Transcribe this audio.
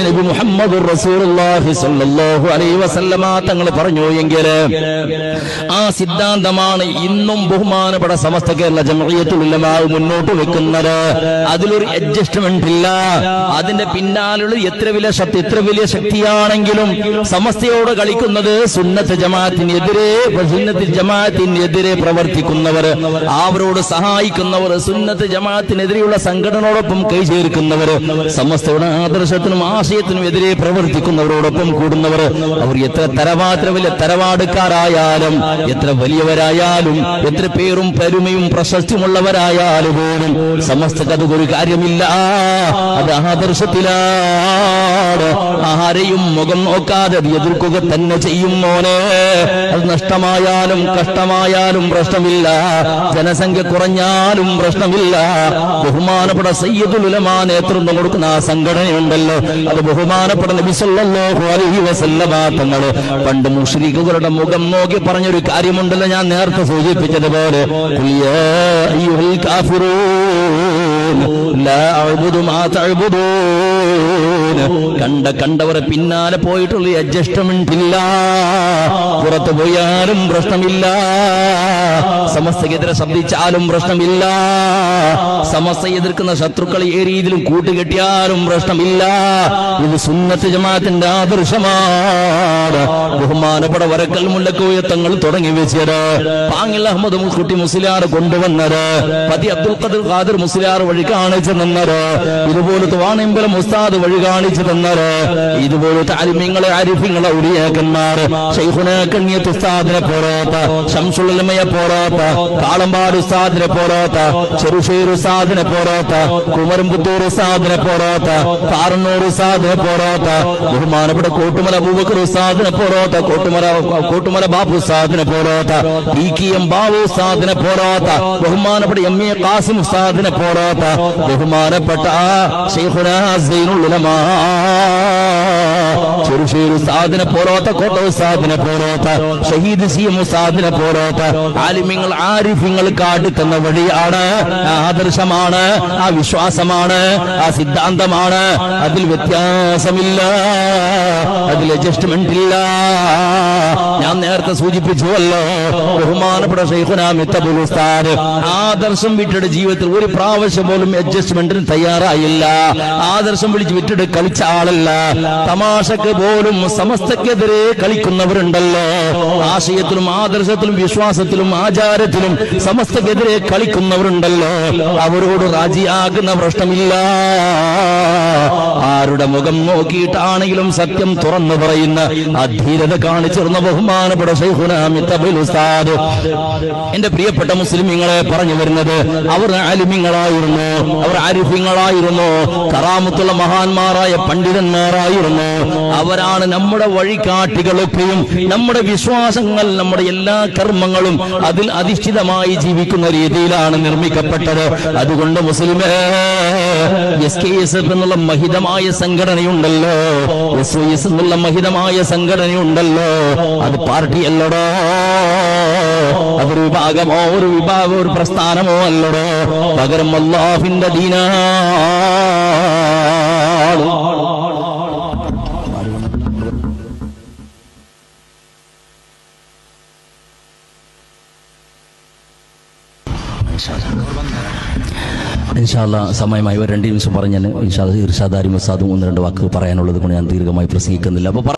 നബി മുഹമ്മദുർ റസൂലുള്ളാഹി സ്വല്ലല്ലാഹു അലൈഹി വസല്ലമ തങ്ങൾ പറഞ്ഞു എങ്കിൽ ആ സിദ്ധാന്തമാണ് ഇന്നും ബഹുമാനപ്പെട്ട സമസ്ത കേരള ജംഇയ്യത്തുൽ ഉലമാ മുന്നോട്ട് വെക്കുന്നത്. അതിലൊരു അഡ്ജസ്റ്റ്മെന്റ് ഇല്ല. അതിന്റെ പിന്നാലുള്ള എത്ര വലിയ ശക്തിയാണെങ്കിലും സമസ്തയോട് കളിക്കുന്നത് സുന്നത്ത് ജമാഅത്തിനെതിരെ പ്രവർത്തിക്കുന്നവർ, അവരോട് സഹായിക്കുന്നവർ, സുന്നത്ത് ജമാഅത്തിനെതിരെയുള്ള സംഘടനയോടൊപ്പം കൈചേർക്കുന്നവർ, സമസ്തയുടെ ആദർശത്തിനും ആശയത്തിനും എതിരെ പ്രവർത്തിക്കുന്നവരോടൊപ്പം കൂടുന്നവർ, അവർ എത്ര വലിയ തറവാടുകാരായാലും, എത്ര വലിയവരായാലും, എത്ര പേരും പെരുമയും പ്രശസ്തിയുമുള്ളവരായാലും പോലും സമസ്തക്ക് അതൊരു കാര്യമില്ല. അത് ആദർശത്തിലാണ്. ആരെയും മുഖം നോക്കാതെ എതിർക്കുക തന്നെ ചെയ്യും മോനെ. അത് നഷ്ടമായാലും കഷ്ടമായാലും പ്രശ്നമില്ല, ജനസംഖ്യ കുറഞ്ഞാലും പ്രശ്നമില്ല. ബഹുമാനപ്പെട്ട സയ്യിദുൽ ഉലമാ നേതൃത്വം കൊടുക്കുന്ന ആ സംഘടനയുണ്ടല്ലോ, അത് ബഹുമാനപ്പെട്ട നബി സല്ലല്ലാഹു അലൈഹി വസല്ലമ തങ്ങൾ പണ്ട് മുശ്രിക്കുകളുടെ മുഖം നോക്കി പറഞ്ഞൊരു കാര്യമുണ്ടല്ലോ, ഞാൻ നേരത്തെ സൂചിപ്പിച്ചതുപോലെ, ഖുൽ യാ അയ്യുഹൽ കാഫിറൂൻ ലാ അഅ്ബുദു മാ തഅ്ബുദൂൻ. കണ്ടവരെ പിന്നാലെ പോയിട്ടുള്ള അഡ്ജസ്റ്റ്മെന്റ് ഇല്ല. പുറത്തു പോയാലും പ്രശ്നമില്ല, സമസ്തക്കെതിരെ ശബ്ദിച്ചാലും പ്രശ്നമില്ല, സമസ്ത എതിർക്കുന്ന ശത്രുക്കൾ ഏ രീതിയിലും കൂട്ടുകെട്ടിയാലും പ്രശ്നമില്ല. ഇത് സുന്നത്ത് ജമാഅത്തിന്റെ ആദർശമാണ്. ബഹുമാനപ്പെട്ട വരക്കൽ മുല്ലക്കോയ തങ്ങൾ തുടങ്ങി വെച്ചത്, പാങ്ങിൽ അഹമ്മദ് കുട്ടി മുസ്ലിയാർ കൊണ്ടുവന്നത്, പതി അബ്ദുൽ ഖാദിർ മുസ്ലിയാർ വഴി കാണിച്ചു തന്നത്, ഇതുപോലത്തെ വാണിമ്പലം ഉസ്താദ് വഴി കാണിച്ചു തന്നത്, ഇതുപോലത്തെ അലിമ്യങ്ങളെ ആരിഫ്യങ്ങളെ ഉലിയാക്കന്മാർ, ശൈഖുനാ കണ്ണിയത്ത് ഉസ്താദിനെ പോരാത്ത, ശംസുൽ ഉലമയെ പോരാത്ത, കാളമ്പാട് ഉസ്താദിനെ പോരാത്ത, ചെറുഷേർ ഉസ്താദിനെ പോരാത്ത, കുമരംപുത്തൂർ ഉസ്താദിനെ പോരാത്ത, പാറന്നൂർ ഉസ്താദിനെ പോരാത്ത, ബഹുമാനപ്പെട്ട കോട്ടുമല അബൂബക്കർ ഉസ്താദിനെ പോരാത്ത, കോട്ടുമല ബാബു ഉസ്താദിനെ പോരാത്ത, എം ബാബു ഉസ്താദിനെ പോരാത്ത, ബഹുമാനപ്പെട്ട എം എ ഖാസിം ഉസ്താദിനെ പോരാത്ത, ബഹുമാനപ്പെട്ട ശൈഖുനാ സൈനുൽ ഉലമാ ചെറുഷേർ ഉസ്താദിനെ പോരാത്ത, കോട്ട ഉസ്താദിനെ പോരാത്ത, ഷഹീദ് സിഎം ഉസ്താദിനെ പോരാത്ത ആലിമ്യങ്ങൾ ആരിഫ്യങ്ങൾ കാട്ടിത്തന്ന വഴിയാണ്, ആദർശമാണ്, ആ വിശ്വാസമാണ്, ആ സിദ്ധാന്തമാണ്. അതിൽ വ്യത്യാസമില്ല, അതിൽ അഡ്ജസ്റ്റ്മെന്റ് ഇല്ല. ഞാൻ നേരത്തെ സൂചിപ്പിച്ചുവല്ലോ, ബഹുമാനപ്പെട്ട ശൈഖുനാ മിത്തബുൽ ഉസ്താദ് ആദർശം വിട്ടിട്ട് ജീവിതത്തിൽ ഒരു പ്രാവശ്യം പോലും അഡ്ജസ്റ്റ്മെന്റിന് തയ്യാറായില്ല. ആദർശം വിളിച്ച് വിട്ടിട്ട് കളിച്ച ആളല്ല. തമാശക്ക് പോലും സമസ്തക്കെതിരെ കളിക്കുന്നവരുണ്ടല്ലോ, ആശയത്തിലും ആദർശത്തിലും വിശ്വാസത്തിലും ആചാരത്തിലും സമസ്തക്കെതിരെ കളിക്കുന്നവരുണ്ടല്ലോ, അവരോട് രാജിയാകുന്ന പ്രശ്നമില്ല. ആരുടെ മുഖം നോക്കിയിട്ടാണെങ്കിലും സത്യം തുറന്നു പറയുന്ന അധീരത കാണിച്ചിരുന്ന ബഹുമാനപ്പെട്ട ശൈഖുനാ മിത്തബുൽ ഉസ്താദ്. എന്റെ പ്രിയപ്പെട്ട മുസ്ലിമീങ്ങളെ പറഞ്ഞു വരുന്നത്, അവർ ആലിമീങ്ങളായിരുന്നു, അവർ ആരിഫീങ്ങളായിരുന്നു, കറാമത്തുള്ള മഹാന്മാരായ പണ്ഡിതന്മാരായിരുന്നു. അവരാണ് നമ്മുടെ വഴികാട്ടികളൊക്കെയും. നമ്മുടെ വിശ്വാസങ്ങൾ, നമ്മുടെ എല്ലാ കർമ്മങ്ങളും അതിൽ അധിഷ്ഠിതമായി ജീവിക്കുന്ന രീതിയിലാണ് നിർമ്മിക്കപ്പെട്ടത്. അതുകൊണ്ട് മുസ്ലിമേ, SKSF എന്നുള്ള മഹിതമായ സംഘടനയുണ്ടല്ലോ, SYS എന്നുള്ള മഹിതമായ സംഘടനയുണ്ടല്ലോ, അത് പാർട്ടിയല്ലടോ, അതൊരു വിഭാഗമോ ഒരു പ്രസ്ഥാനമോ അല്ലടോ, പകരം അല്ലാഹുവിന്റെ ദീനാണ്. ഇൻഷാ അല്ലാഹ് സമയമായി 2 നിമിഷം പറഞ്ഞാൽ ഇൻഷാ അല്ലാഹ് ഇർഷാദ് അരി ഉസ്താദും 1-2 വാക്ക് പറയാനുള്ളത് കൊണ്ട് ഞാൻ ദീർഘമായി പ്രസംഗിക്കുന്നില്ല. അപ്പോൾ